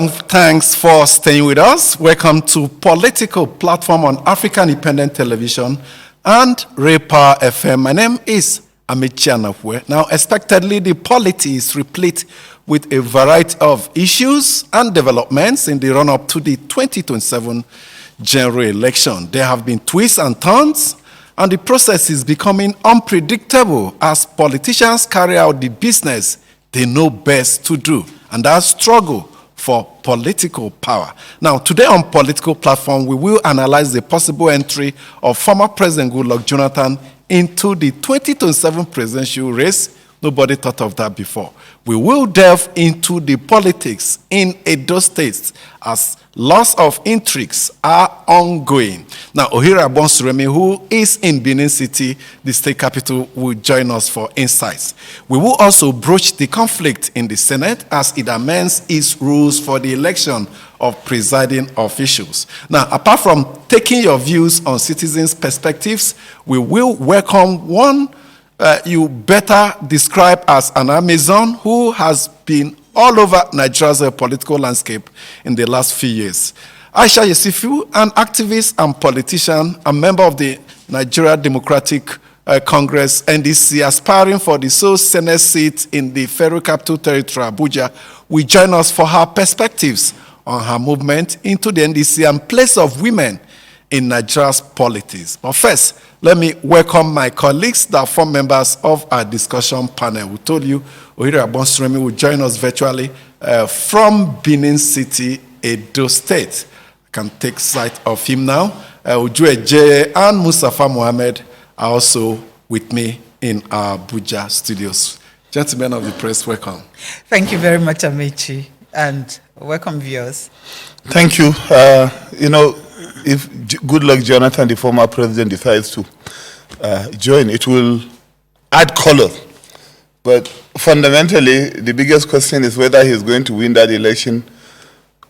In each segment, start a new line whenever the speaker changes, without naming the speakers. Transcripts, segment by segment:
Thanks for staying with us. Welcome to Political Platform on African Independent Television and Ray Power FM. My name is Amici Anapwe. Now, expectedly, the polity is replete with a variety of issues and developments in the run-up to the 2027 general election. There have been twists and turns, and the process is becoming unpredictable as politicians carry out the business they know best to do, and that struggle for political power. Now, today on Political Platform, we will analyze the possible entry of former President Goodluck Jonathan into the 2027 presidential race. Nobody thought of that before. We will delve into the politics in Edo State as lots of intrigues are ongoing. Now, Ohira Bonsuremi, who is in Benin City, the state capital, will join us for insights. We will also broach the conflict in the Senate as it amends its rules for the election of presiding officials. Now, apart from taking your views on citizens' perspectives, we will welcome one you better describe as an Amazon who has been all over Nigeria's political landscape in the last few years. Aisha Yesifu, an activist and politician, a member of the Nigeria Democratic Congress, NDC, aspiring for the sole Senate seat in the Federal Capital Territory, Abuja, will join us for her perspectives on her movement into the NDC and place of women in Nigeria's politics. But first, let me welcome my colleagues that form members of our discussion panel. We told you Ohira Bonsuremi will join us virtually from Benin City, Edo State. I can take sight of him now. Uju Eje and Mustafa Mohammed are also with me in our Abuja studios. Gentlemen of the press, welcome.
Thank you very much, Amici, and welcome viewers.
Thank you. If Goodluck Jonathan, the former president, decides to join, it will add color. But fundamentally, the biggest question is whether he's going to win that election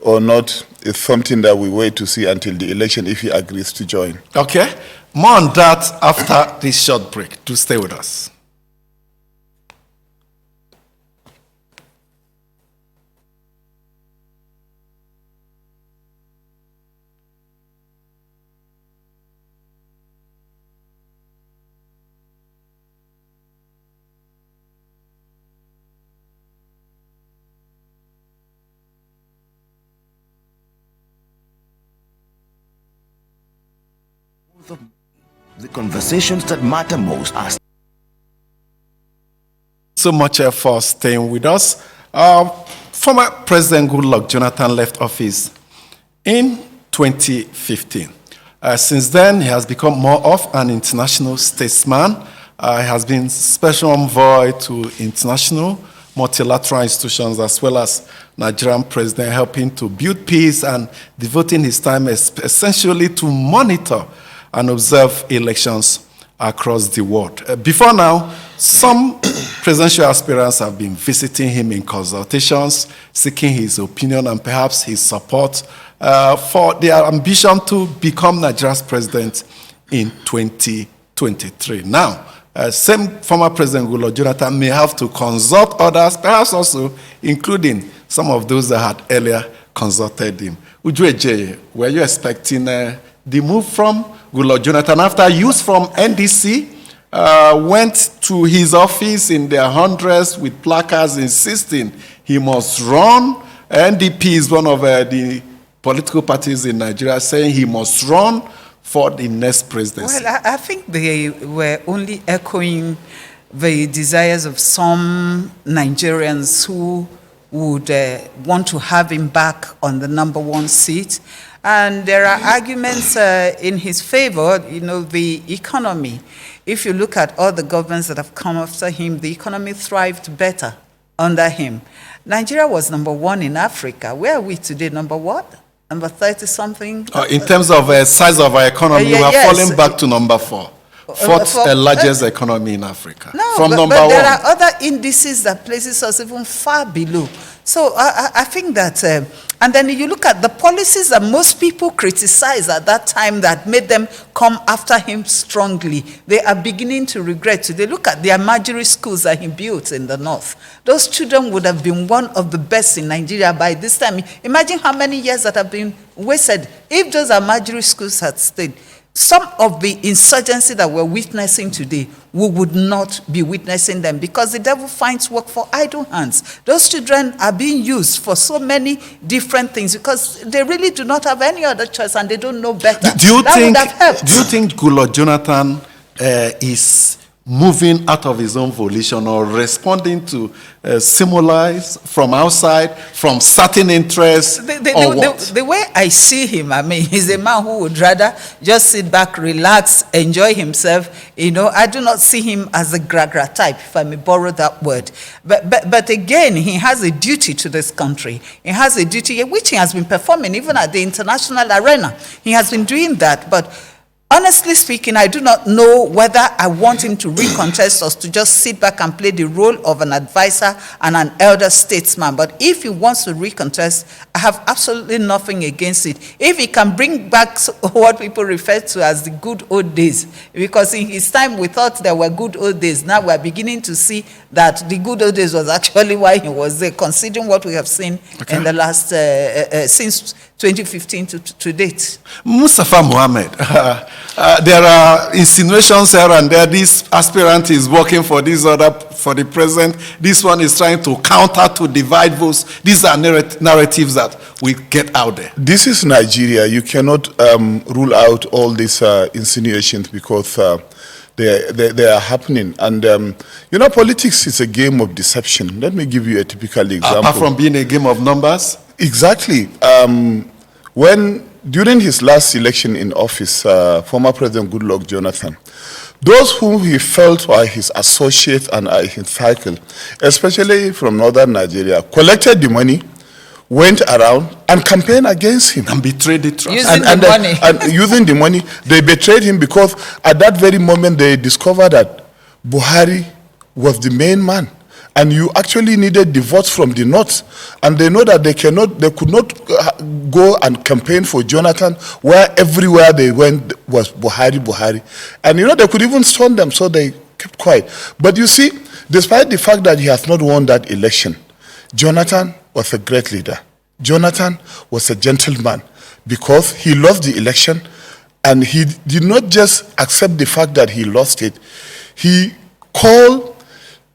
or not. It's something that we wait to see until the election if he agrees to join.
Okay. More on that after this short break. Do stay with us.
The conversations that matter most are
so much for staying with us. Former President Goodluck Jonathan left office in 2015. Since then, he has become more of an international statesman. He has been special envoy to international multilateral institutions as well as Nigerian president, helping to build peace and devoting his time essentially to monitor and observe elections across the world. Before now, some presidential aspirants have been visiting him in consultations, seeking his opinion and perhaps his support for their ambition to become Nigeria's president in 2023. Now, same former President Goodluck Jonathan may have to consult others, perhaps also including some of those that had earlier consulted him. Uju Eje, were you expecting the move from Goodluck Jonathan after youth from NDC went to his office in their hundreds with placards insisting he must run? NDP is one of the political parties in Nigeria saying he must run for the next presidency.
Well, I think they were only echoing the desires of some Nigerians who would want to have him back on the #1 seat. And there are arguments in his favor, the economy. If you look at all the governments that have come after him, the economy thrived better under him. Nigeria was #1 in Africa. Where are we today? Number what? Number 30-something?
In terms of size of our economy, we are falling back to #4. Fourth largest economy in Africa.
No,
from
but
number 1.
There are other indices that places us even far below. So I think that, and then you look at the policies that most people criticized at that time that made them come after him strongly. They are beginning to regret. So they look at the Almajiri schools that he built in the north. Those children would have been one of the best in Nigeria by this time. Imagine how many years that have been wasted if those Almajiri schools had stayed. Some of the insurgency that we're witnessing today, we would not be witnessing them because the devil finds work for idle hands. Those children are being used for so many different things because they really do not have any other choice and they don't know better.
Do you
That would have helped.
think Goodluck Jonathan is moving out of his own volition or responding to stimuli from outside, from certain interests, or what?
The way I see him, I mean, he's a man who would rather just sit back, relax, enjoy himself. You know, I do not see him as a gragra type, if I may borrow that word. But again, he has a duty to this country. He has a duty, which he has been performing even at the international arena. He has been doing that, but honestly speaking, I do not know whether I want him to recontest or to just sit back and play the role of an advisor and an elder statesman. But if he wants to recontest, I have absolutely nothing against it. If he can bring back what people refer to as the good old days, because in his time we thought there were good old days. Now we're beginning to see that the good old days was actually why he was there, considering what we have seen in the last, since 2015 to date.
Mustafa Mohammed, there are insinuations here and there. This aspirant is working for this other, for the president. This one is trying to counter, to divide votes. These are narratives that we get out there.
This is Nigeria. You cannot rule out all these insinuations because they are happening. And, you know, politics is a game of deception. Let me give you a typical example.
Apart from being a game of numbers?
Exactly. During his last election in office, former President Goodluck Jonathan, those whom he felt were his associates and his cycle, especially from northern Nigeria, collected the money, went around and campaigned against him.
And betrayed the trust.
And using the money, they betrayed him because at that very moment they discovered that Buhari was the main man. And you actually needed the votes from the north. And they know that they could not go and campaign for Jonathan where everywhere they went was Buhari. And you know, they could even stone them, so they kept quiet. But you see, despite the fact that he has not won that election, Jonathan was a great leader. Jonathan was a gentleman because he lost the election and he did not just accept the fact that he lost it. He called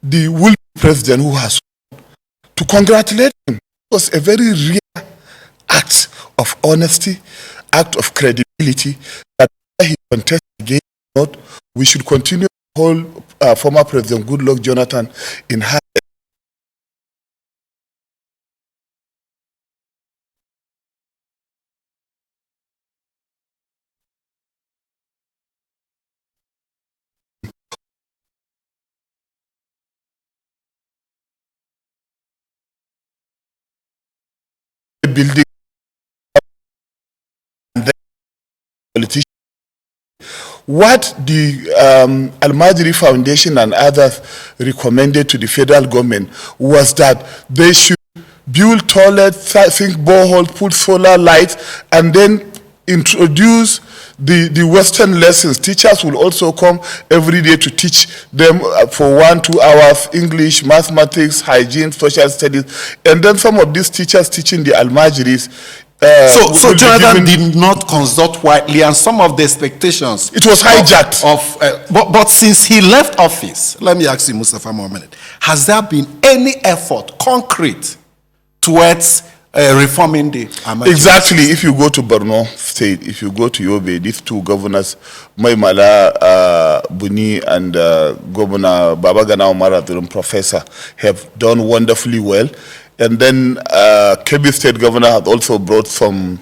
the will president who has to congratulate him. It was a very rare act of honesty, act of credibility that he contested against God. We should continue to hold former President Goodluck Jonathan in high building and then politicians. What the Almajiri Foundation and others recommended to the federal government was that they should build toilets, sink borehole, put solar lights, and then introduce the Western lessons. Teachers will also come every day to teach them for 1-2 hours, English, mathematics, hygiene, social studies. And then some of these teachers teaching the Almajiris.
So Jonathan did not consult widely, and some of the expectations.
It was hijacked.
But since he left office, let me ask you, Mustafa Mohammed, has there been any effort, concrete, towards reforming the Almajiri?
Exactly. If you go to Borno State, if you go to Yobe, these two governors, Maimala Buni and Governor Babagana Omar Abdullah, Professor, have done wonderfully well. And then Kebbi State Governor has also brought some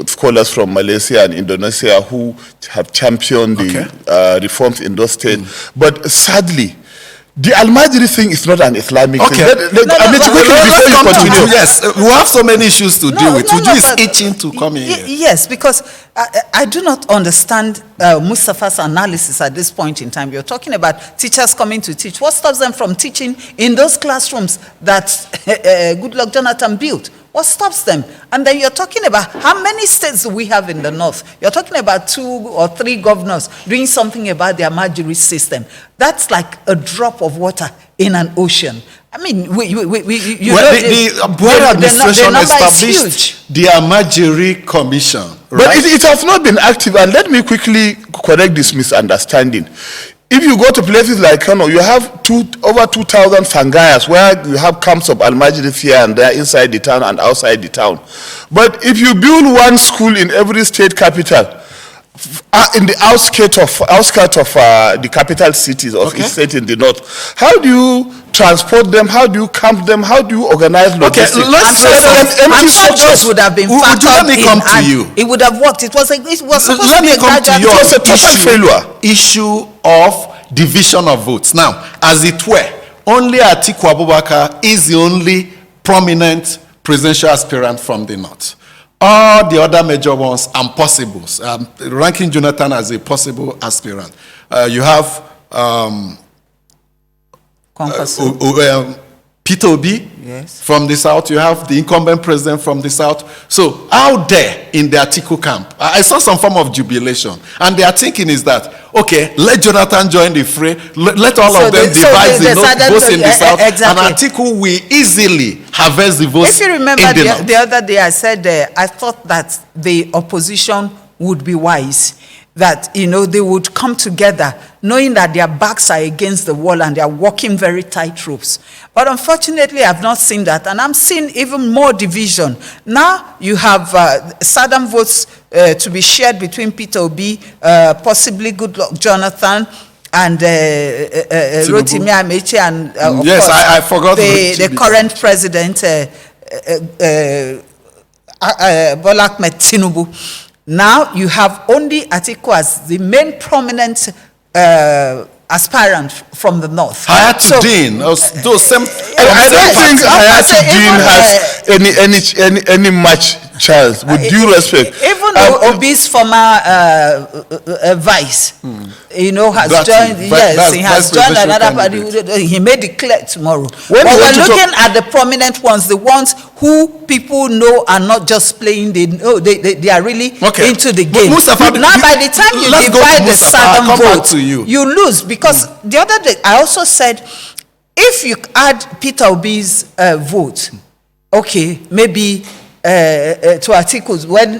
scholars from Malaysia and Indonesia who have championed the reforms in those states. But sadly, the Almajiri thing is not an Islamic thing.
Yes, we have so many issues to deal with. Uju is itching to come in here.
Yes, because I do not understand Mustafa's analysis at this point in time, you're talking about teachers coming to teach. What stops them from teaching in those classrooms that Goodluck Jonathan built? What stops them? And then you're talking about how many states do we have in the north? You're talking about 2 or 3 governors doing something about their Marjorie system. That's like a drop of water in an ocean. I mean,
the administration established the Marjorie Commission, right?
But it has not been active. And let me quickly correct this misunderstanding. If you go to places like Kano, you have over 2,000 sangayas where you have camps of Al-Majlis here and there inside the town and outside the town. But if you build one school in every state capital, in the outskirts of the capital cities of each state in the north, how do you transport them? How do you camp them? How do you organize logistics?
Okay,
I'm sure those would have been factored in, and it would have worked. It was supposed to be a gradual.
It was a total failure. Issue of division of votes. Now, as it were, only Atiku Abubakar is the only prominent presidential aspirant from the north. All the other major ones are possibles, ranking Jonathan as a possible aspirant. You have Peter Obi from the south. You have the incumbent president from the south. So out there in the Atiku camp, I saw some form of jubilation. And their thinking is that, okay, let Jonathan join the fray. Let all of them divide the votes in the south. Exactly. And Atiku will easily harvest the votes.
If you remember the other day, I said I thought that the opposition would be wise, that they would come together knowing that their backs are against the wall and they are walking very tight ropes. But unfortunately, I've not seen that, and I'm seeing even more division. Now you have Saddam votes to be shared between Peter Obi, possibly Goodluck Jonathan, and Rotimi Amechi, and of course,
I forgot
the current president, Bola Ahmed Tinubu. Now you have only Atiku as the main prominent aspirant from the north.
Hayatuddin, those same.
I don't think Hayatuddin has any much chance, with due respect.
Even Obi's former vice, has joined. He has joined another party. He may declare tomorrow. But we're looking at the prominent ones, the ones who people know are not just playing. They are really into the game. Now, by the time you divide the southern vote, you lose, because the other day I also said, if you add Peter Obi's vote, maybe to Atiku's, when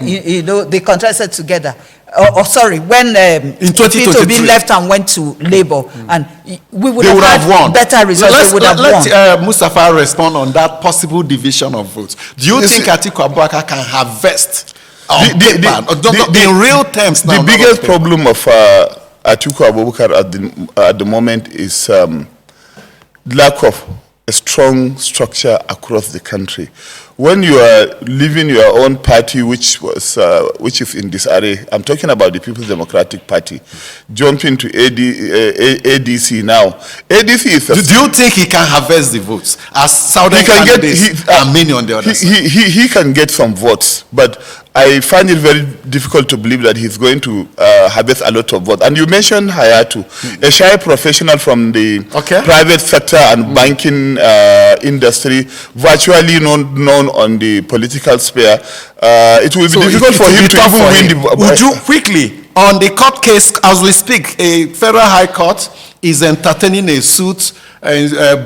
they contrasted together, when Peter Obi left and went to Labour, and we would have won better results. They would have won.
Let Mustafa respond on that possible division of votes. Do you think Atiku Abubakar can harvest in real terms now?
The biggest problem of Atiku Abubakar at the moment is lack of a strong structure across the country. When you are leaving your own party, which is in disarray, I'm talking about the People's Democratic Party, jumping to ADC now. ADC is.
Do you think he can harvest the votes as Southern candidates and many on the other side?
He can get some votes, but I find it very difficult to believe that he's going to harvest a lot of votes. And you mentioned Hayatu, a shy professional from the private sector and banking industry, virtually known on the political sphere. It will be difficult for him to even win the...
Would you quickly, on the court case, as we speak, a federal high court is entertaining a suit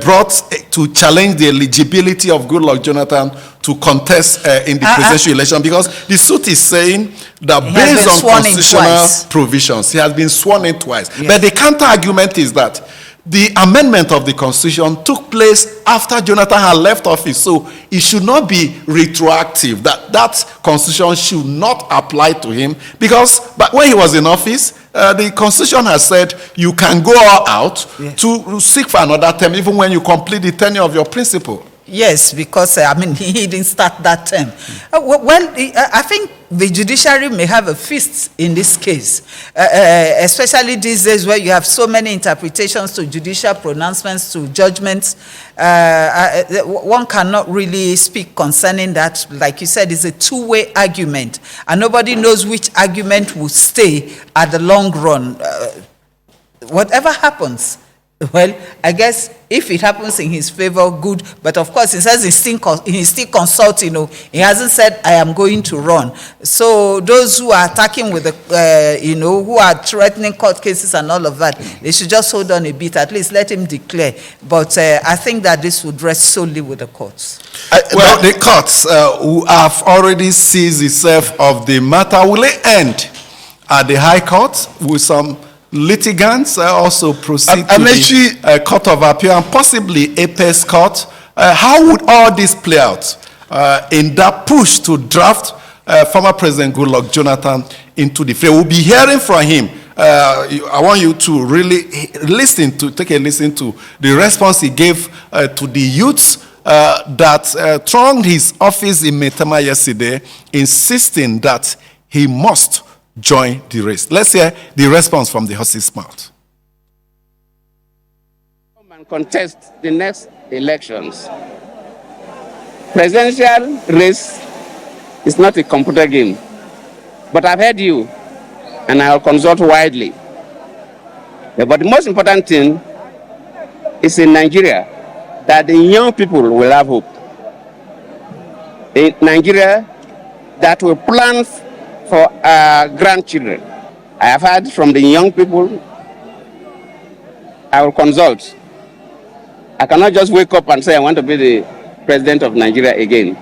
brought to challenge the eligibility of Goodluck Jonathan to contest in the presidential election, because the suit is saying that based on constitutional provisions, he has been sworn in twice. Yes. But the counter argument is that the amendment of the constitution took place after Jonathan had left office, so it should not be retroactive. That constitution should not apply to him, because but when he was in office, the constitution has said you can go out to seek for another term even when you complete the tenure of your principal.
Yes, because he didn't start that term. I think the judiciary may have a fist in this case, especially these days where you have so many interpretations to judicial pronouncements, to judgments. One cannot really speak concerning that. Like you said, it's a two-way argument, and nobody knows which argument will stay at the long run. Whatever happens, well, I guess if it happens in his favor, good. But of course, he says he's still consulting. He hasn't said, I am going to run. So those who are attacking with the, who are threatening court cases and all of that, they should just hold on a bit. At least let him declare. But I think that this would rest solely with the courts.
The courts who have already seized itself of the matter, will it end at the High Court with some litigants also proceed to the Court of Appeal and possibly Apex Court? How would all this play out in that push to draft former President Goodluck Jonathan into the fray? We'll be hearing from him. I want you to really take a listen to the response he gave to the youths that thronged his office in Metama yesterday, insisting that he must join the race. Let's hear the response from the horse's mouth.
Come and contest the next elections. Presidential race is not a computer game, but I've heard you, and I'll consult widely. But the most important thing is in Nigeria that the young people will have hope. In Nigeria that will plan for our grandchildren. I have heard from the young people. I will consult. I cannot just wake up and say I want to be the president of Nigeria again.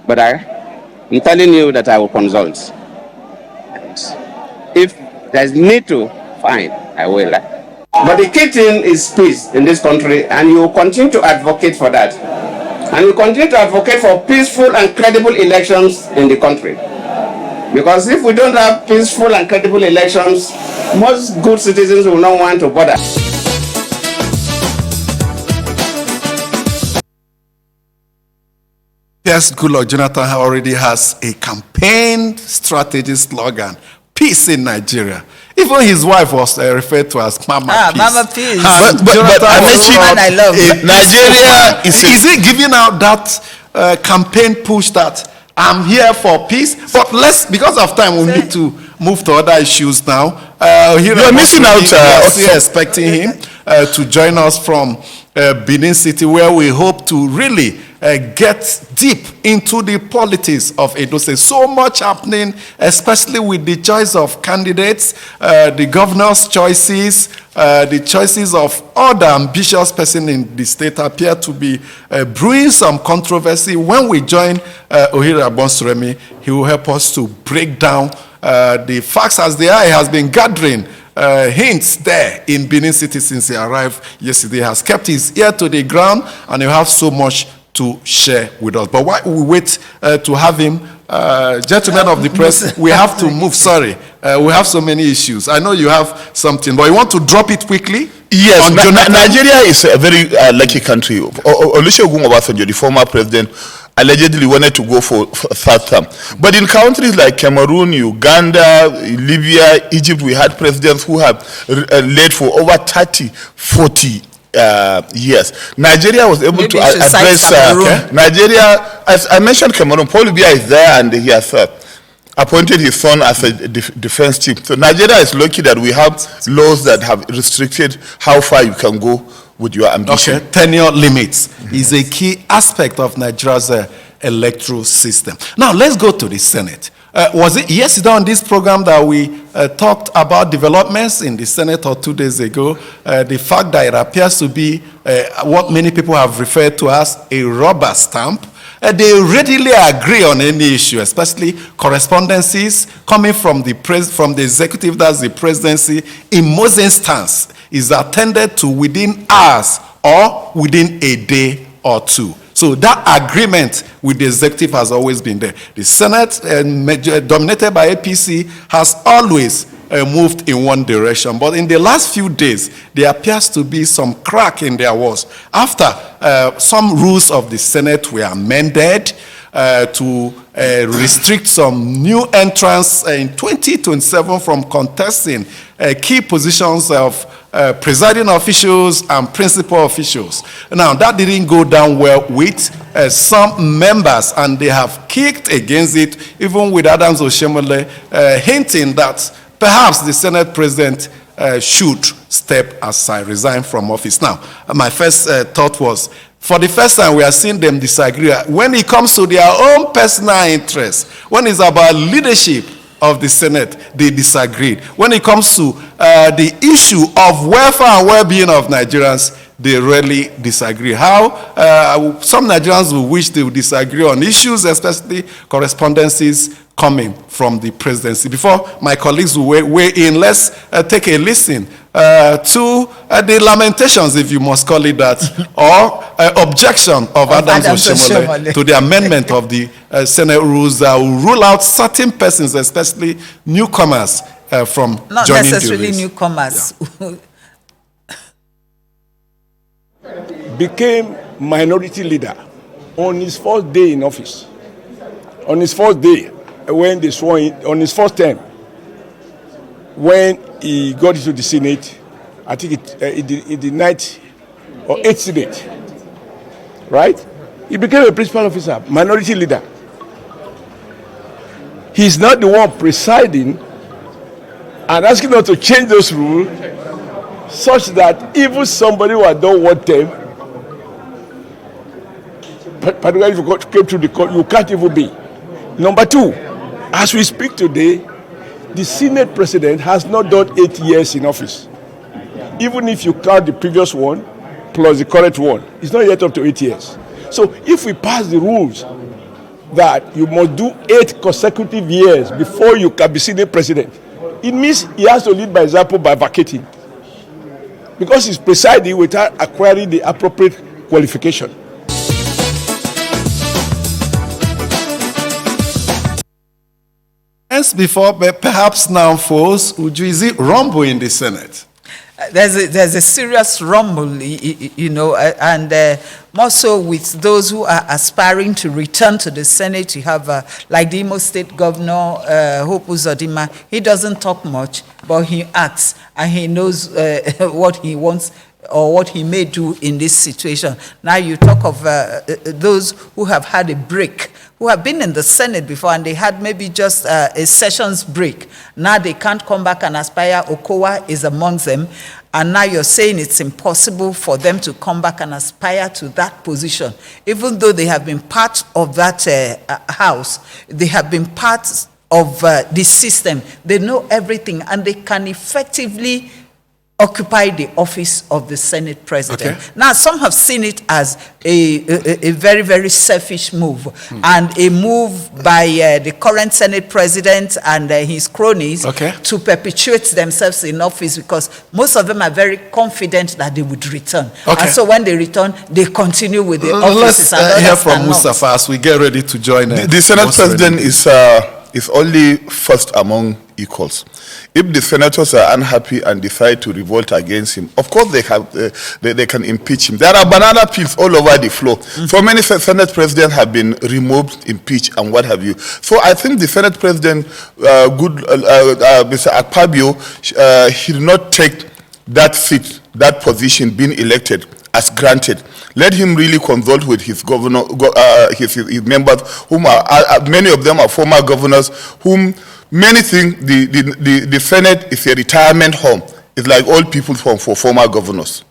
But I'm telling you that I will consult. If there's need to, fine, I will. But the key thing is peace in this country, and you will continue to advocate for that. And you continue to advocate for peaceful and credible elections in the country. Because if we don't have peaceful and credible elections, most good citizens will not want to bother.
Yes, Goodluck Jonathan already has a campaign strategy slogan, peace in Nigeria. Even his wife was referred to as Mama Peace.
Mama Peace.
But
I love
Nigeria, is he giving out that campaign push that I'm here for peace? But because of time, we need to move to other issues now.
You're missing out.
We are expecting him to join us from Benin City, where we hope to really get deep into the politics of Edo State. So much happening, especially with the choice of candidates, the governor's choices, the choices of other ambitious persons in the state appear to be brewing some controversy. When we join Ohira Bonsuremi, he will help us to break down the facts as they are. He has been gathering hints there in Benin City since he arrived yesterday. He has kept his ear to the ground, and he'll have so much to share with us. But while we wait to have him, gentlemen of the press, we have to move. Sorry, we have so many issues. I know you have something, but you want to drop it quickly?
Yes, Nigeria is a very lucky country. Olusegun Obasanjo, the former president, allegedly wanted to go for third term. But in countries like Cameroon, Uganda, Libya, Egypt, we had presidents who have led for over 30, 40 years. Nigeria was able to address Nigeria. As I mentioned, Cameroon, Paul Biya is there, and he has appointed his son as a defense chief. So Nigeria is lucky that we have laws that have restricted how far you can go with your ambition.
Okay, tenure limits is a key aspect of Nigeria's electoral system. Now let's go to the Senate. Was it yesterday on this program that we talked about developments in the Senate, or 2 days ago? The fact that it appears to be what many people have referred to as a rubber stamp. They readily agree on any issue, especially correspondences coming from the executive, that's the presidency. In most instances, is attended to within hours or within a day or two. So that agreement with the executive has always been there. The Senate, dominated by APC, has always moved in one direction. But in the last few days, there appears to be some crack in their walls after some rules of the Senate were amended to restrict some new entrants in 2027 from contesting key positions of presiding officials and principal officials. Now, that didn't go down well with some members, and they have kicked against it, even with Adams Oshemole hinting that perhaps the Senate president should step aside, resign from office. Now, my first thought was, for the first time, we are seeing them disagree. When it comes to their own personal interests, when it's about leadership of the Senate, they disagreed. When it comes to the issue of welfare and well-being of Nigerians, they really disagree. How some Nigerians will wish they would disagree on issues, especially correspondences coming from the presidency. Before my colleagues will weigh in, let's take a listen to the lamentations, if you must call it that, or objection of Adams Oshemole to the amendment of the Senate rules that will rule out certain persons, especially newcomers, from
not
joining
necessarily
the race.
newcomers.
Yeah.
Became minority leader on his first day in office. On his first day, when they swore in, on his first term, when he got into the Senate, I think in the ninth or 8th Senate, right? He became a principal officer, minority leader. He's not the one presiding and asking us to change those rules such that even somebody who had done one term, particularly if you came through the court, you can't even be. Number two, as we speak today, the Senate president has not done 8 years in office. Even if you count the previous one plus the current one, it's not yet up to 8 years. So if we pass the rules that you must do 8 consecutive years before you can be Senate president, it means he has to lead by example by vacating. Because he's presiding without acquiring the appropriate qualification.
As before, but perhaps now, folks, is it rumble in the Senate?
There's a serious rumble, you know, and more so with those who are aspiring to return to the Senate. You have, like the Edo State Governor, Hope Uzodinma. He doesn't talk much, but he acts, and he knows what he wants or what he may do in this situation. Now you talk of those who have had a break, who have been in the Senate before, and they had maybe just a sessions break. Now they can't come back and aspire. Okowa is amongst them. And now you're saying it's impossible for them to come back and aspire to that position. Even though they have been part of that house, they have been part of the system. They know everything, and they can effectively occupy the office of the Senate president. Okay. Now, some have seen it as a very, very selfish move, and a move by the current Senate president and his cronies to perpetuate themselves in office, because most of them are very confident that they would return. And so when they return, they continue with the offices.
Let's hear from Mustafa as we get ready to join.
The Senate president is only first among equals. If the senators are unhappy and decide to revolt against him, of course they can impeach him. There are banana peels all over the floor. So many Senate presidents have been removed, impeached, and what have you. So I think the Senate president, Mr. Akpabio, he did not take that seat, that position, being elected, as granted. Let him really consult with his governor, his members, whom many of them are former governors, whom many think the Senate is a retirement home. It's like old people's home for former governors.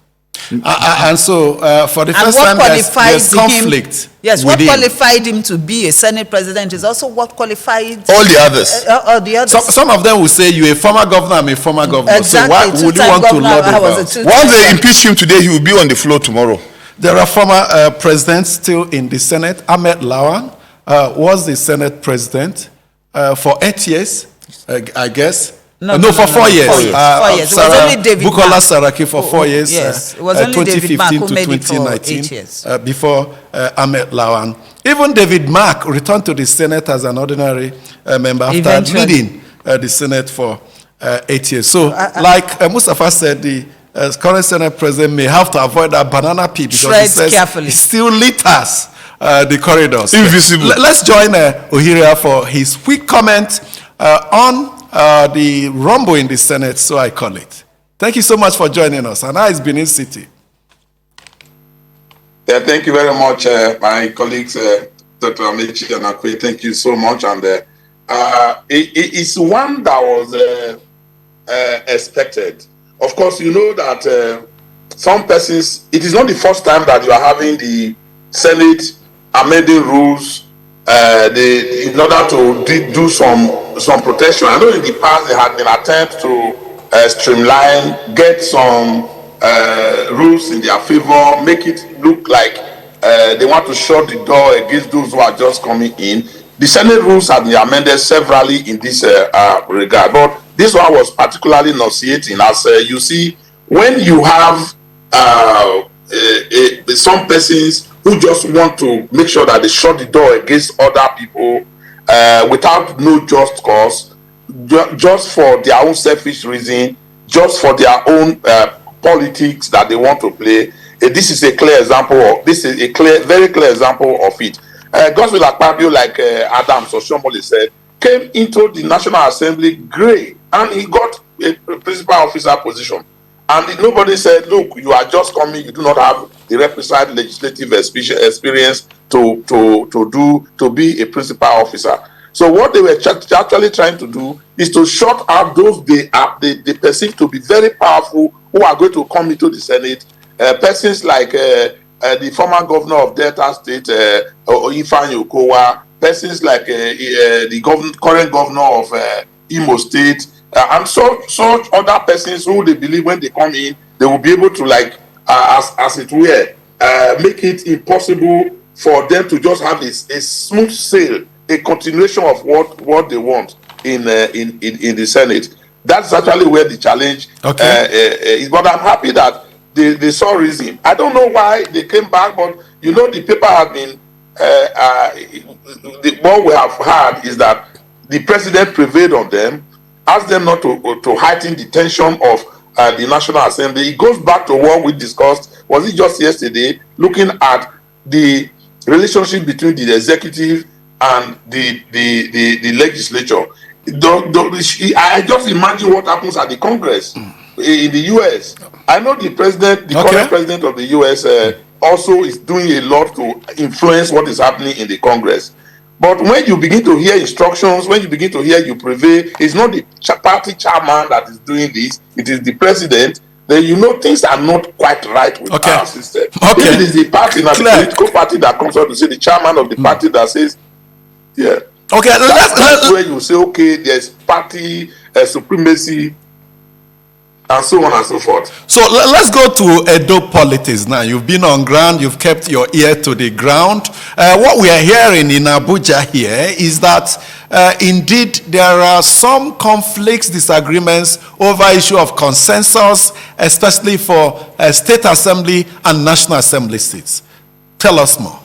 And so, for the first time, there's conflict.
Yes, what qualified him to be a Senate president is also what qualified
all the others.
All the others.
Some of them will say, you're a former governor, I'm a former governor.
Exactly.
So why would you want to lord over?
Once they impeach him today, he will be on the floor tomorrow.
There are former presidents still in the Senate. Ahmed Lawan was the Senate president for 8 years, I guess. For 4 years. 4
years. It was only David
Bukola Saraki for 4 years.
Yes, it was only 2015 to 2019. 8 years.
Before Ahmed Lawan. Even David Mark returned to the Senate as an ordinary member after leading the Senate for 8 years. So, like Mustafa said, the current Senate president may have to avoid that banana peel because he says
carefully.
it still litters the corridors.
Invisible.
Let's join Ohiria for his quick comment on the rumble in the Senate, so I call it. Thank you so much for joining us. And now it's Benin City.
Yeah, thank you very much, my colleagues, Dr. Amechi and Akwe. Thank you so much. And it's one that was expected. Of course, you know that some persons, it is not the first time that you are having the Senate amending rules in order to do some protection. I know in the past there had been attempts to streamline, get some rules in their favor, make it look like they want to shut the door against those who are just coming in. The Senate rules have been amended severally in this regard, but this one was particularly nauseating. As you see, when you have some persons who just want to make sure that they shut the door against other people without no just cause, just for their own selfish reason, just for their own politics that they want to play. This is a clear example of very clear example of it. Godswill Akpabio, like Adams or Shomole said, came into the National Assembly grey and he got a principal officer position. And nobody said, look, you are just coming, you do not have the requisite legislative experience to be a principal officer. So what they were actually trying to do is to shut out those they perceive to be very powerful who are going to come into the Senate. Persons like the former governor of Delta State, Ifeanyi Okowa, persons like the current governor of Imo State, and such other persons who they believe when they come in, they will be able to, like, as it were, make it impossible for them to just have a smooth sail, a continuation of what they want in the Senate. That's actually where the challenge is. But I'm happy that they saw reason. I don't know why they came back, but you know the paper has been. What we have heard is that the president prevailed on them, asked them not to heighten the tension of the National Assembly. It goes back to what we discussed. Was it just yesterday? Looking at the relationship between the executive and the legislature. I just imagine what happens at the Congress in the U.S. I know the current president of the U.S. Also is doing a lot to influence what is happening in the Congress. But when you begin to hear instructions, when you begin to hear you prevail, it's not the party chairman that is doing this, it is the president. Then you know things are not quite right with our system. If it is the party, not the political party that comes out to say the chairman of the party that says, yeah. Okay, that's where you say, okay, there's party supremacy and so on and so forth. So
let's go to Edo politics now. You've been on ground, you've kept your ear to the ground. What we are hearing in Abuja here is that indeed there are some conflicts, disagreements over issue of consensus, especially for state assembly and national assembly seats. Tell us more.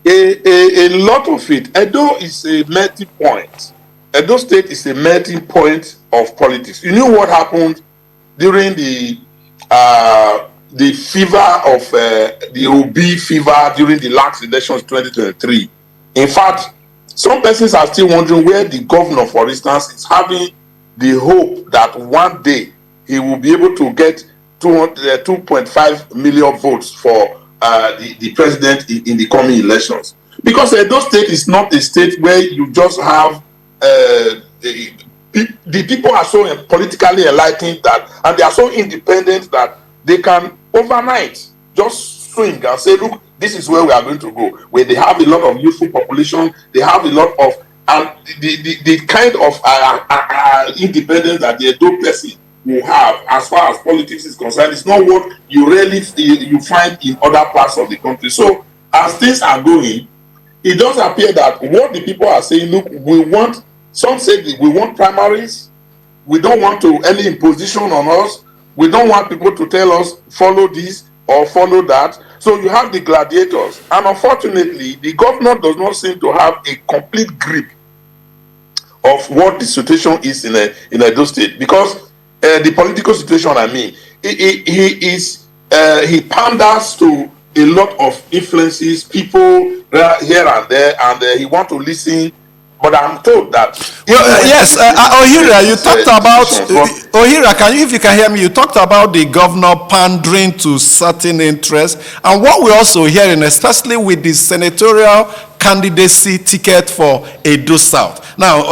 A lot of it. Edo is a melting point. Edo State is a melting point of politics. You know what happened during the fever of the OB fever during the last elections 2023. In fact, some persons are still wondering where the governor, for instance, is having the hope that one day he will be able to get 2.5 million votes for the president in the coming elections. Because Edo State is not a state where you just have the people are so politically enlightened that, and they are so independent that they can overnight just swing and say, look, this is where we are going to go. Where they have a lot of youthful population, they have a lot of, and the kind of independence that the Edo person will have as far as politics is concerned, it's not what you find in other parts of the country. So as things are going, it does appear that what the people are saying, look, some say we want primaries, we don't want any imposition on us, we don't want people to tell us follow this or follow that. So you have the gladiators, and unfortunately the governor does not seem to have a complete grip of what the situation is in Edo State, because the political situation, I mean, he panders to a lot of influences, people here and there, and he want to listen. But I'm told that.
Well, yes, Ohira, you talked about Ohira. If you can hear me, you talked about the governor pandering to certain interests, and what we're also hearing, especially with the senatorial candidacy ticket for Edo South. Now,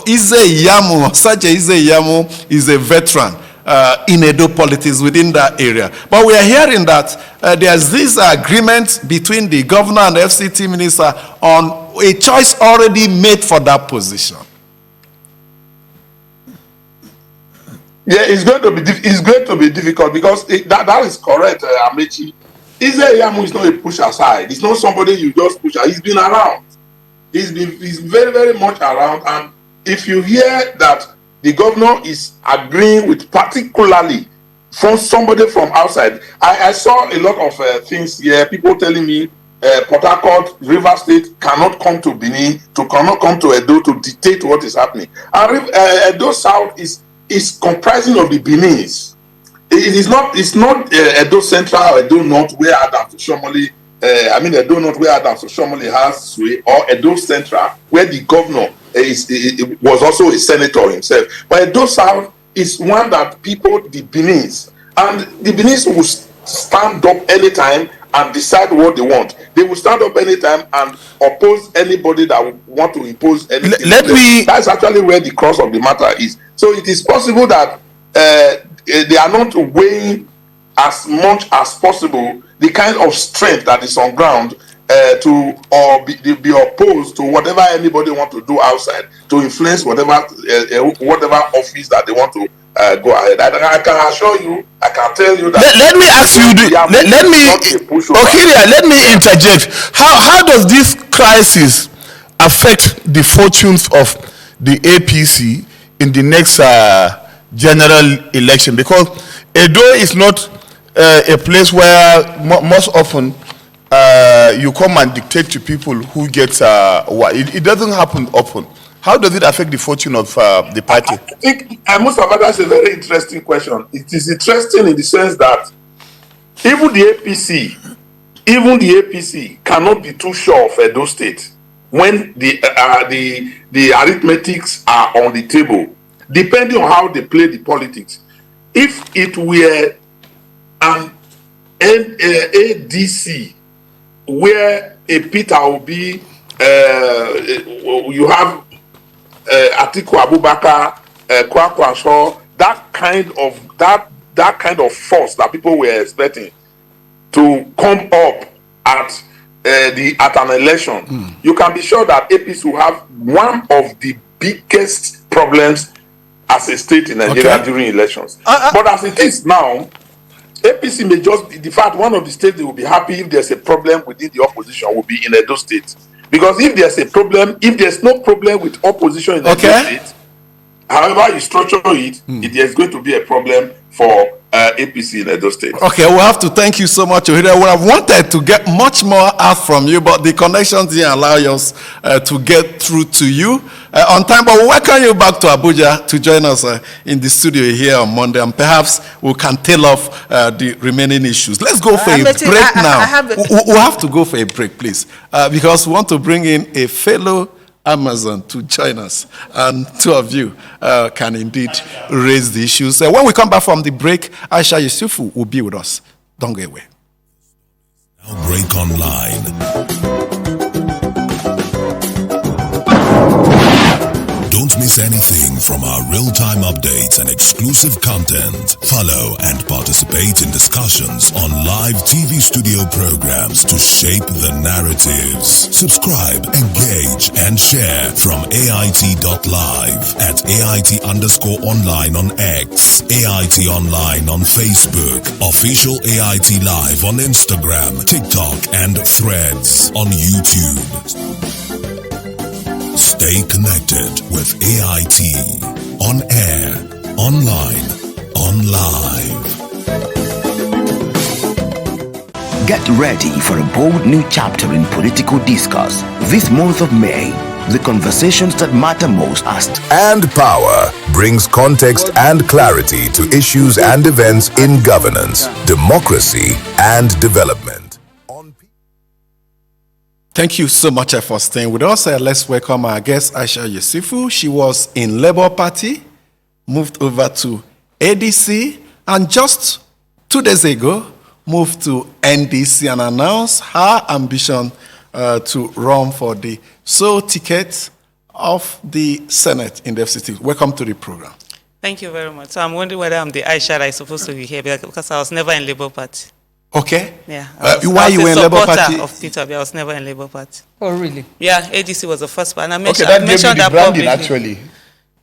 Ize Yamu, Saje Ize Yamu is a veteran in Edo politics within that area. But we are hearing that there's this agreement between the governor and the FCT minister on a choice already made for that position.
Yeah, it's going to be difficult because that is correct, Amechi. Ize Yamu is not a push aside. It's not somebody you just push aside. He's been around. He's very, very much around. And if you hear that the governor is agreeing with, particularly from somebody from outside, I saw a lot of things here. People telling me Port Harcourt, River State cannot come to Benin, cannot come to Edo to dictate what is happening. And Edo South is comprising of the Benins. It's not Edo Central or Edo North where Adam Shomoli, Edo North where Adam Shomoli has sway, or Edo Central where the governor was also a senator himself. But Edo South is one that people, the Benins, and the Benins will stand up anytime and decide what they want. They will stand up anytime and oppose anybody that would want to impose anything. That's actually where the cross of the matter is. So it is possible that they are not weighing as much as possible the kind of strength that is on ground be opposed to whatever anybody want to do outside to influence whatever office that they want to go ahead. I can assure you, I can tell you that.
Let me ask you. Let me interject. How does this crisis affect the fortunes of the APC in the next general election? Because Edo is not a place where most often you come and dictate to people who get it doesn't happen often. How does it affect the fortune of the party?
I think Mustafa, that's a very interesting question. It is interesting in the sense that even the APC cannot be too sure of Edo State when the arithmetics are on the table, depending on how they play the politics. If it were an ADC where a Peter Obi, you have Atiku Abubakar, Kwakwaso, that kind of force that people were expecting to come up at an election, you can be sure that APC will have one of the biggest problems as a state in Nigeria during elections. But as it is now, APC may just be, in fact, one of the states they will be happy if there's a problem within the opposition will be in Edo State. Because if there's a problem, if there's no problem with opposition in Edo State, however you structure it, there's going to be a problem for APC in Edo State.
Okay, we'll have to thank you so much, Ohira. We have wanted to get much more out from you, but the connections didn't allow us to get through to you on time. But we'll welcome you back to Abuja to join us in the studio here on Monday, and perhaps we can tail off the remaining issues. Let's go for a break now. We'll have to go for a break, please, because we want to bring in a fellow Amazon to join us, and two of you can indeed raise the issues. When we come back from the break, Aisha Yusufu will be with us. Don't go away.
Break Online. Don't miss anything from our real-time updates and exclusive content. Follow and participate in discussions on live TV studio programs to shape the narratives. Subscribe, engage, and share from AIT.live at AIT_online on X, AIT Online on Facebook, Official AIT Live on Instagram, TikTok, and Threads on YouTube. Stay connected with AIT. On air, online, on live.
Get ready for a bold new chapter in political discourse this month of May. The conversations that matter most asked.
And Power brings context and clarity to issues and events in governance, democracy, and development.
Thank you so much for staying with us. Let's welcome our guest, Aisha Yusufu. She was in Labour Party, moved over to ADC, and just 2 days ago, moved to NDC and announced her ambition to run for the sole ticket of the Senate in the FCT. Welcome to the program.
Thank you very much. So I'm wondering whether I'm the Aisha I'm supposed to be here because I was never in Labour Party.
Okay.
Yeah.
Why you were in Labour Party?
Of Peter, I was never in Labour Party.
Oh, really?
Yeah, ADC was the first one. I
Okay,
mentioned,
that
I
gave you
mentioned
the
that
branding,
publicly.
actually.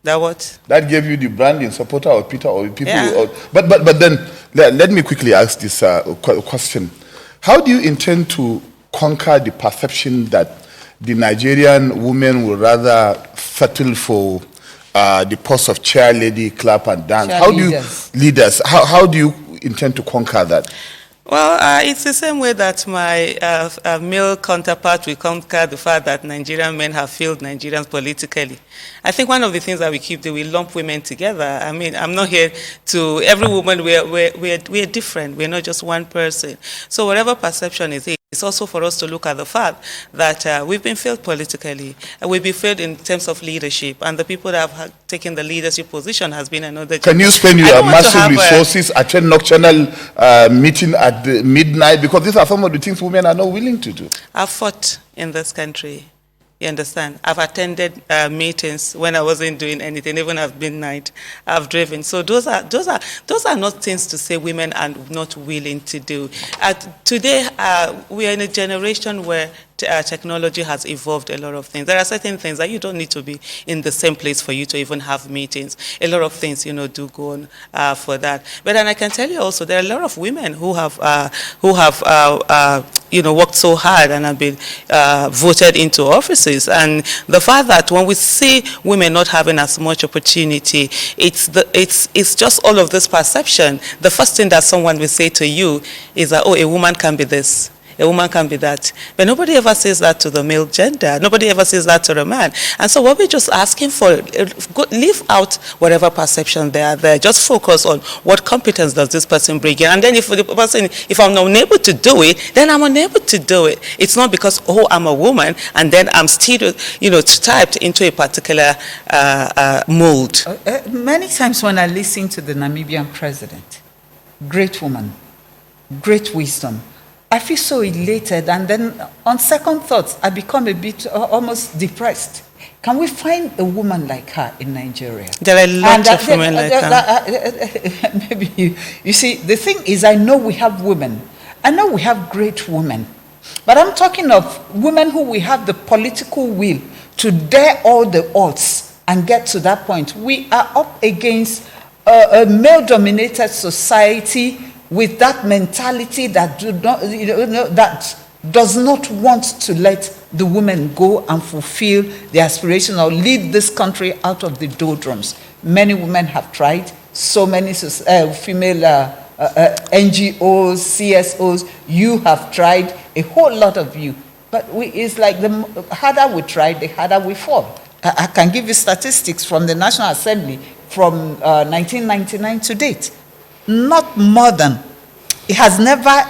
That what?
That gave you the branding, supporter of Peter or people.
Yeah.
But then, let me quickly ask this question. How do you intend to conquer the perception that the Nigerian women would rather settle for the post of chair lady, clap and dance? How do you intend to conquer that?
Well, it's the same way that my male counterpart will conquer the fact that Nigerian men have failed Nigerians politically. I think one of the things that we keep doing, we lump women together. I mean, I'm not here to, every woman, we're different. We're not just one person. So whatever perception is, it's also for us to look at the fact that we've been failed politically. We've been failed in terms of leadership. And the people that have taken the leadership position has been another.
Can you spend your massive resources, attend nocturnal meeting at midnight? Because these are some of the things women are not willing to do.
I've fought in this country. You understand? I've attended meetings when I wasn't doing anything, even at midnight. I've driven. So those are not things to say women are not willing to do. Today, we are in a generation where technology has evolved a lot of things. There are certain things that you don't need to be in the same place for you to even have meetings. A lot of things, do go on for that. But then I can tell you also, there are a lot of women who have worked so hard and have been voted into offices. And the fact that when we see women not having as much opportunity, it's just all of this perception. The first thing that someone will say to you is that, oh, a woman can be this. A woman can be that. But nobody ever says that to the male gender. Nobody ever says that to the man. And so what we're just asking for, leave out whatever perception they are there. Just focus on what competence does this person bring in. And then if I'm not unable to do it, then I'm unable to do it. It's not because, oh, I'm a woman, and then I'm still, typed into a particular mold.
Many times when I listen to the Namibian president, great woman, great wisdom, I feel so elated, and then on second thoughts, I become a bit almost depressed. Can we find a woman like her in Nigeria?
There are lots of women like her.
Maybe you see, the thing is, I know we have women. I know we have great women. But I'm talking of women who we have the political will to dare all the odds and get to that point. We are up against a male-dominated society with that mentality that that does not want to let the women go and fulfill their aspiration or lead this country out of the doldrums. Many women have tried. So many female NGOs, CSOs, you have tried, a whole lot of you. But it's like the harder we try, the harder we fall. I can give you statistics from the National Assembly from 1999 to date. Not more than, it has never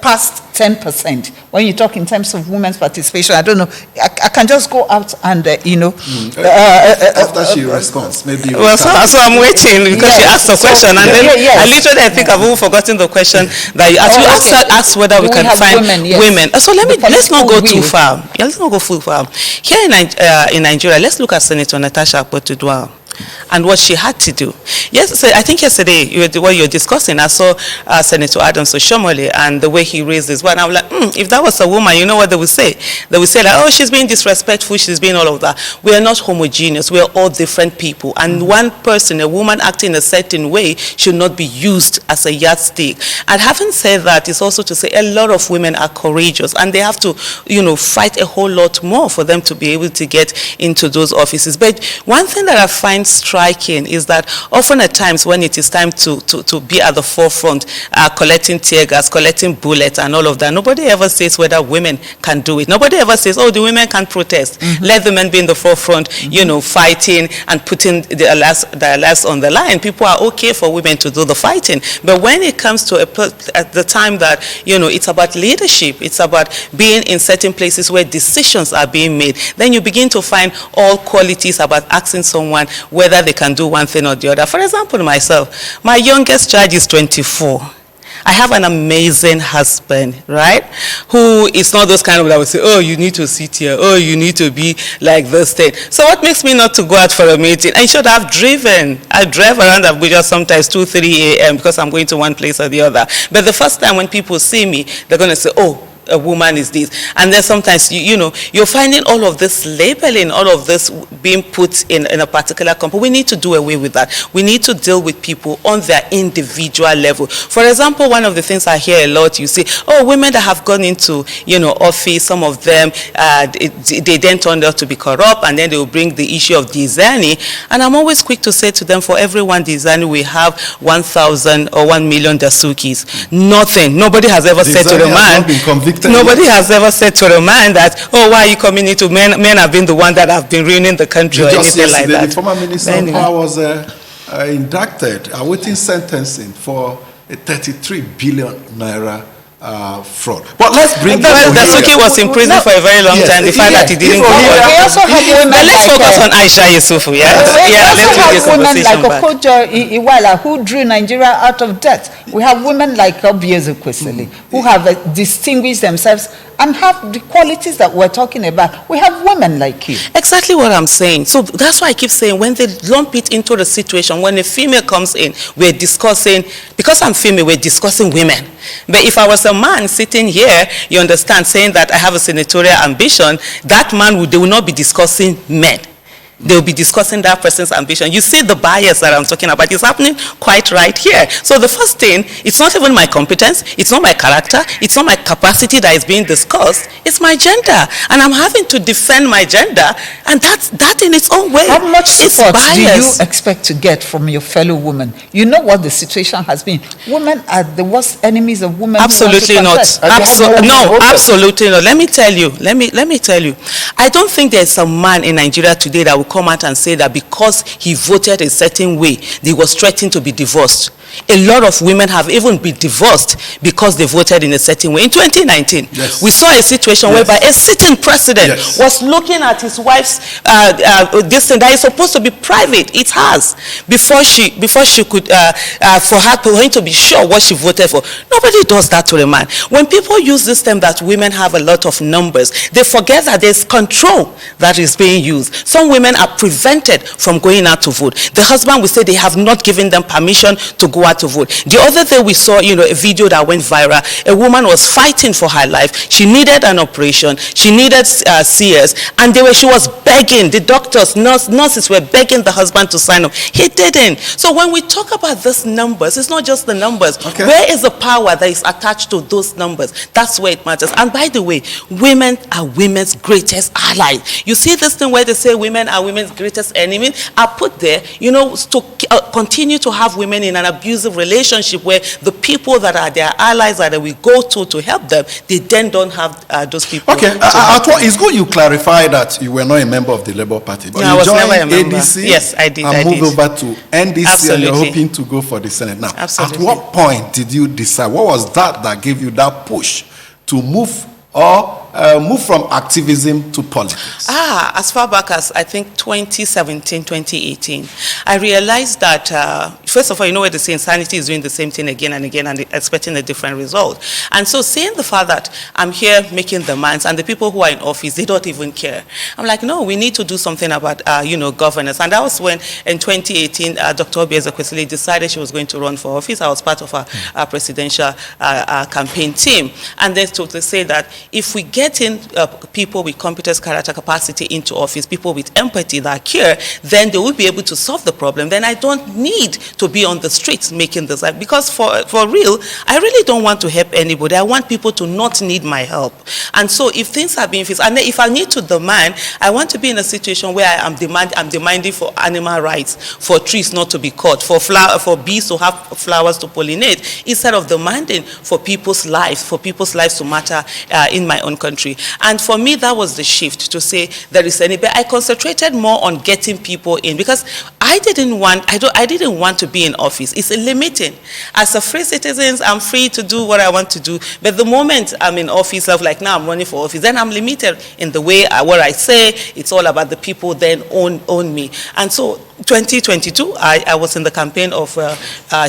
past 10%. When you talk in terms of women's participation, I don't know, I can just go out and,
after she responds, maybe.
Well, so I'm waiting because she asked a question, and then I think I've even forgotten the question that you asked. You asked whether we can find women. So let's not go too far. Yeah, let's not go too far. Here in Nigeria, let's look at Senator Natasha Akpotudwal and what she had to do. Yes, I think yesterday, what you're discussing, I saw Senator Adams Oshomole and the way he raised this one. I was like, if that was a woman, you know what they would say? They would say, like, oh, she's being disrespectful, she's being all of that. We are not homogeneous. We are all different people. And one person, a woman acting a certain way, should not be used as a yardstick. And having said that, is also to say a lot of women are courageous and they have to, fight a whole lot more for them to be able to get into those offices. But one thing that I find striking is that often at times when it is time to be at the forefront, collecting tear gas, collecting bullets and all of that, nobody ever says whether women can do it. Nobody ever says, oh, the women can protest. Let the men be in the forefront, you know, fighting and putting their lives on the line. People are okay for women to do the fighting. But when it comes to at the time that, you know, it's about leadership, it's about being in certain places where decisions are being made, then you begin to find all qualities about asking someone whether they can do one thing or the other. For example, myself, my youngest child is 24. I have an amazing husband, right? Who is not those kind of that would say, oh, you need to sit here. Oh, you need to be like this thing. So what makes me not to go out for a meeting? I should have driven. I drive around Abuja sometimes 2, 3 a.m. because I'm going to one place or the other. But the first time when people see me, they're going to say, oh, a woman is this. And then sometimes, you know, you're finding all of this labeling, all of this being put in a particular company. We need to do away with that. We need to deal with people on their individual level. For example, one of the things I hear a lot, you say, oh, women that have gone into, you know, office, some of them, they then turned out to be corrupt, and then they will bring the issue of Dizani. And I'm always quick to say to them, for every one Dizani, we have 1,000 or 1 million Dasukis. Nothing. Nobody has ever said to the man, nobody has ever said to a man that, oh, why are you coming into men? Men have been the one that have been ruining the country or anything like that.
The former minister of power was indicted, awaiting sentencing for a 33 billion naira fraud. But let's bring
Dasuki was in prison for a very long time. The fact that he didn't go.
We also have women
but let's focus on Aisha Yusufu. Yeah,
we
let's
have women like Okojo Iweala who drew Nigeria out of debt. We have women like Obiezu Kwesili who have distinguished themselves and have the qualities that we're talking about. We have women like you.
Exactly what I'm saying. So that's why I keep saying when they lump it into the situation, when a female comes in, we're discussing, because I'm female, we're discussing women. But if I was a man sitting here, you understand, saying that I have a senatorial ambition, that man they will not be discussing men. They will be discussing that person's ambition. You see the bias that I'm talking about. It's happening quite right here. So the first thing, it's not even my competence, it's not my character, it's not my capacity that is being discussed, it's my gender. And I'm having to defend my gender, and that in its own way.
How much support do you expect to get from your fellow women? You know what the situation has been. Women are the worst enemies of women.
Absolutely not. No, absolutely not. Let me tell you. I don't think there's a man in Nigeria today that will come out and say that because he voted a certain way, he was threatened to be divorced. A lot of women have even been divorced because they voted in a certain way. In 2019, we saw a situation whereby a sitting president was looking at his wife's this thing that is supposed to be private. It has before she could for him to be sure what she voted for. Nobody does that to a man. When people use this term that women have a lot of numbers, they forget that there's control that is being used. Some women are prevented from going out to vote. The husband will say they have not given them permission to go out to vote. The other day we saw, you know, a video that went viral. A woman was fighting for her life. She needed an operation. She needed CS, and she was begging. The doctors, nurses were begging the husband to sign up. He didn't. So when we talk about these numbers, it's not just the numbers. Okay. Where is the power that is attached to those numbers? That's where it matters. And by the way, women are women's greatest allies. You see this thing where they say women are women's greatest enemy? Are put there, you know, to continue to have women in an abusive relationship where the people that are their allies that we go to help them, they then don't have those people.
Okay, it's good you clarify that you were not a member of the Labour Party, but
no,
you
I was
joined
never a member.
ADC.
Yes, I did.
And moved over to NDC.
Absolutely.
And you're hoping to go for the Senate. Now,
absolutely.
At what point did you decide? What was that gave you that push to move from activism to politics?
As far back as I think 2017, 2018, I realized that, first of all, you know where they say insanity is doing the same thing again and again and expecting a different result. And so seeing the fact that I'm here making demands and the people who are in office, they don't even care. I'm like, no, we need to do something about, governance. And that was when, in 2018, Dr. Obiezu Kwesili decided she was going to run for office. I was part of our presidential campaign team. And then to say that if we get getting people with competence, character, capacity into office, people with empathy that care, then they will be able to solve the problem. Then I don't need to be on the streets making this. Because for real, I really don't want to help anybody. I want people to not need my help. And so if things are being fixed, and if I need to demand, I want to be in a situation where I'm demanding for animal rights, for trees not to be cut, for bees to have flowers to pollinate, instead of demanding for people's lives to matter in my own country. And for me, that was the shift, to say there is any. But I concentrated more on getting people in, because I didn't want to be in office. It's limiting. As a free citizen, I'm free to do what I want to do. But the moment I'm in office, like now I'm running for office, then I'm limited in the way what I say. It's all about the people then own me. And so 2022, I was in the campaign of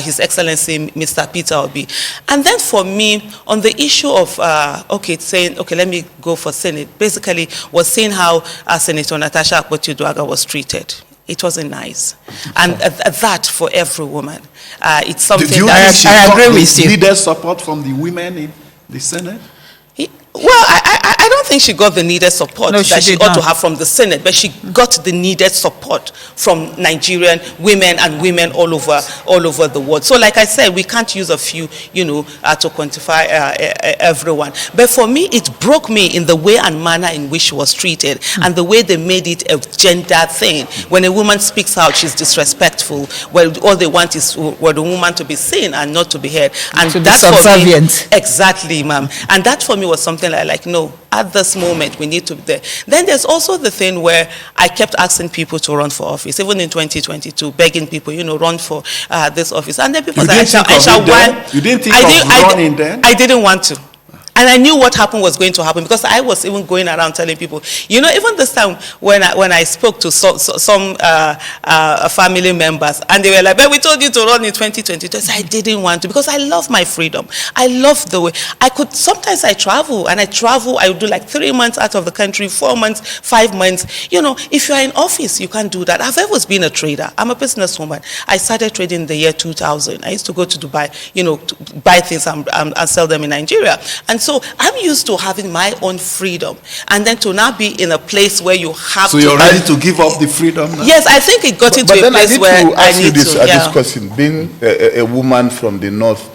His Excellency Mr. Peter Obi. And then for me, on the issue of, let me go for Senate, basically was saying how Senator Natasha Akpoti-Uduaghan was treated. It wasn't nice. And that for every woman, it's something that
I agree with you. Needed support from the women in the Senate?
Well, I don't think she got the needed support that she ought to have from the Senate, but she got the needed support from Nigerian women and women all over the world. So like I said, we can't use a few, to quantify everyone. But for me, it broke me in the way and manner in which she was treated, and the way they made it a gender thing. When a woman speaks out, she's disrespectful. Well, all they want is for the woman to be seen and not to be heard. And that's subservient. For me, exactly, ma'am. And that for me was something like, no, at this moment we need to be there. Then there's also the thing where I kept asking people to run for office, even in 2022, begging people, run for this office. And then people said,
you didn't think of running then?
I didn't want to. And I knew what happened was going to happen, because I was even going around telling people, even this time when I spoke to some family members, and they were like, but we told you to run in 2022. I said, I didn't want to, because I love my freedom. I love the way sometimes I travel, I would do like 3 months out of the country, 4 months, 5 months. If you're in office, you can't do that. I've always been a trader. I'm a businesswoman. I started trading in the year 2000. I used to go to Dubai, to buy things and sell them in Nigeria. And so I'm used to having my own freedom, and then to now be in a place where you have
So you're ready to give up the freedom now?
Yes, I think it got into a place where I need to.
This question, being a woman from the north,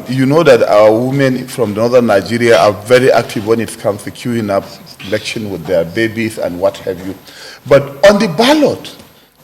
you know that our women from northern Nigeria are very active when it comes to queuing up election with their babies and what have you. But on the ballot,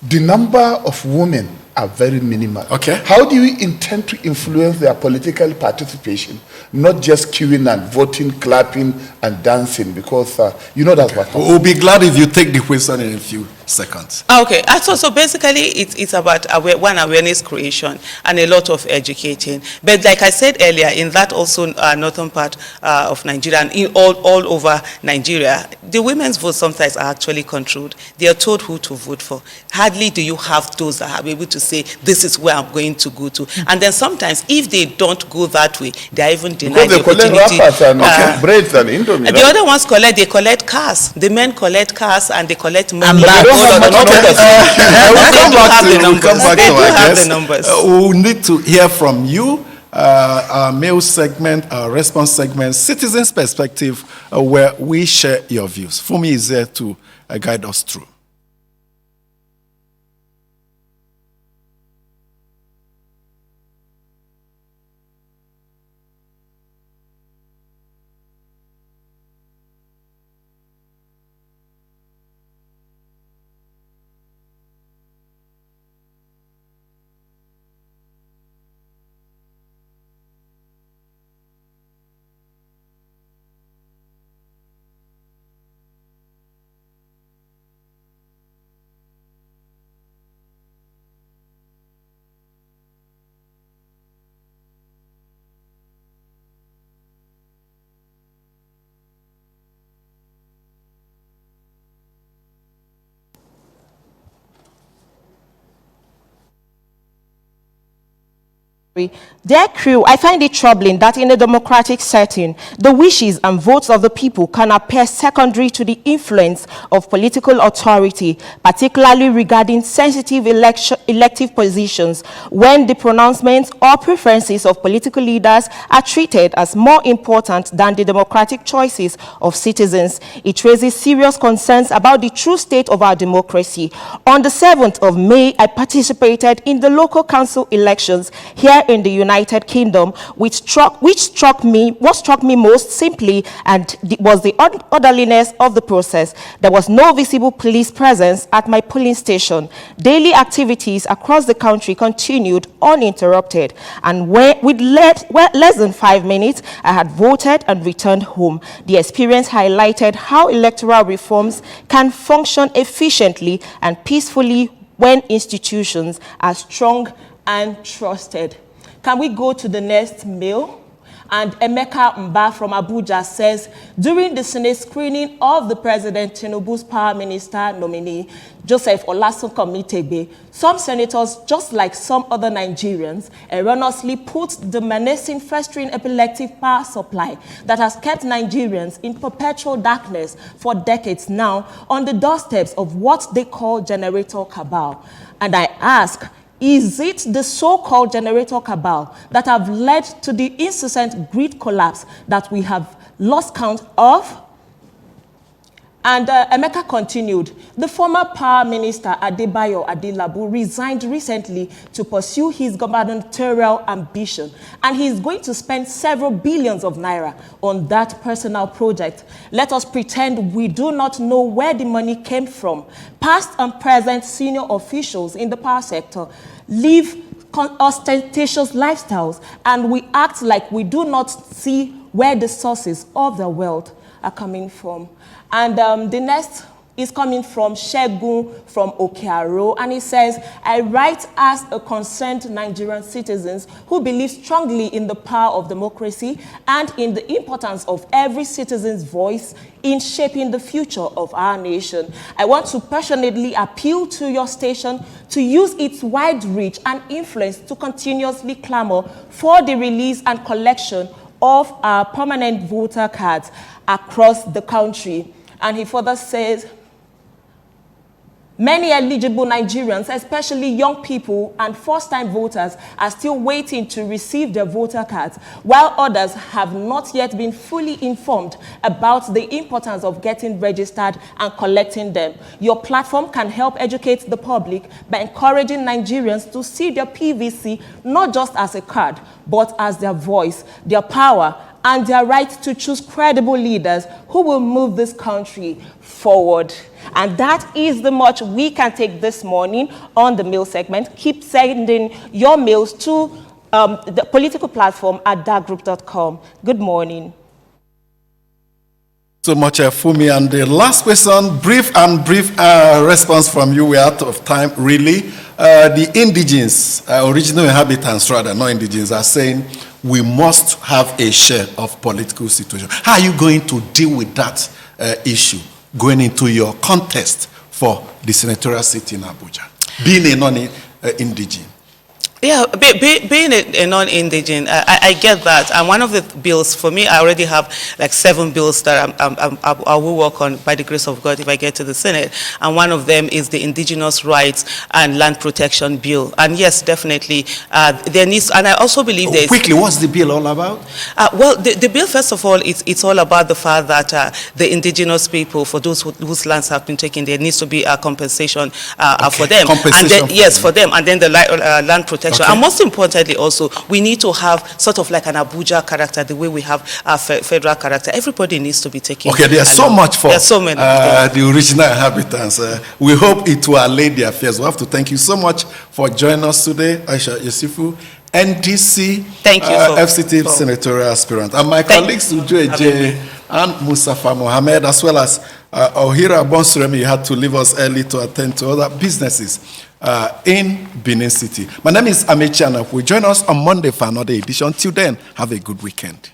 the number of women are very minimal.
Okay.
How do you intend to influence their political participation, not just queuing and voting, clapping and dancing? Because that's what happens.
We'll be glad if you take the question in a few seconds.
Okay, so basically it's about awareness creation and a lot of educating. But like I said earlier, in that also northern part of Nigeria and in all over Nigeria, the women's vote sometimes are actually controlled. They are told who to vote for. Hardly do you have those that are able to say, this is where I'm going to go to. And then sometimes, if they don't go that way, they are even denied the opportunity.
And braids and indomie.
The other ones collect cars. The men collect cars and they collect money.
We'll have the numbers. We'll need to hear from you. Our mail segment, our response segment, Citizens Perspective, where we share your views. Fumi is there to guide us through.
Dear crew, I find it troubling that in a democratic setting, the wishes and votes of the people can appear secondary to the influence of political authority, particularly regarding sensitive elective positions, when the pronouncements or preferences of political leaders are treated as more important than the democratic choices of citizens. It raises serious concerns about the true state of our democracy. On the 7th of May, I participated in the local council elections here in the United Kingdom, what struck me most simply was the orderliness of the process. There was no visible police presence at my polling station. Daily activities across the country continued uninterrupted, and with less than 5 minutes, I had voted and returned home. The experience highlighted how electoral reforms can function efficiently and peacefully when institutions are strong and trusted. Can we go to the next mail? And Emeka Mba from Abuja says, during the Senate screening of the President Tinubu's Power Minister nominee, Joseph Olasunkanmi, some senators, just like some other Nigerians, erroneously put the menacing festering epileptic power supply that has kept Nigerians in perpetual darkness for decades now on the doorsteps of what they call generator cabal. And I ask, is it the so-called generator cabal that have led to the incessant grid collapse that we have lost count of? And Emeka continued, the former power minister Adebayo Adelabu resigned recently to pursue his gubernatorial ambition, and he's going to spend several billions of naira on that personal project. Let us pretend we do not know where the money came from. Past and present senior officials in the power sector live ostentatious lifestyles, and we act like we do not see where the sources of their wealth are coming from. And the next is coming from Shegun from Okearo, and he says, I write as a concerned Nigerian citizens who believe strongly in the power of democracy and in the importance of every citizen's voice in shaping the future of our nation. I want to passionately appeal to your station to use its wide reach and influence to continuously clamor for the release and collection of our permanent voter cards across the country. And he further says, many eligible Nigerians, especially young people and first-time voters, are still waiting to receive their voter cards, while others have not yet been fully informed about the importance of getting registered and collecting them. Your platform can help educate the public by encouraging Nigerians to see their PVC not just as a card, but as their voice, their power, and their right to choose credible leaders who will move this country forward. And that is the much we can take this morning on the mail segment. Keep sending your mails to the political platform at darkgroup.com. Good morning.
So much, Fumi. And the last question, brief response from you. We're out of time, really. The indigenes, original inhabitants rather, not indigenes, are saying we must have a share of political situation. How are you going to deal with that issue going into your contest for the senatorial seat in Abuja, being a non-indigene?
Yeah, being a non-indigene, I get that. And one of the bills, for me, I already have like 7 bills that I will work on by the grace of God if I get to the Senate. And one of them is the Indigenous Rights and Land Protection Bill. And yes, definitely, there needs, and I also believe there's...
Quickly, what's the bill all about?
Well, the bill, first of all, it's all about the fact that the indigenous people, for those whose lands have been taken, there needs to be a compensation for them.
Compensation
for them. And then the land protection. Okay. And most importantly also, we need to have sort of like an Abuja character, the way we have a federal character. Everybody needs to be taken.
Okay, there's so much for
so many,
the original inhabitants. We hope it will allay their fears. We have to thank you so much for joining us today, Aisha Yusufu, NDC,
thank you
FCT senatorial aspirant, and my colleagues Uju Eje and Mustafa Mohammed, as well as Ohira Bonsuremi. You had to leave us early to attend to other businesses in Benin City. My name is Amechi Anakwe. Join us on Monday for another edition. Till then, have a good weekend.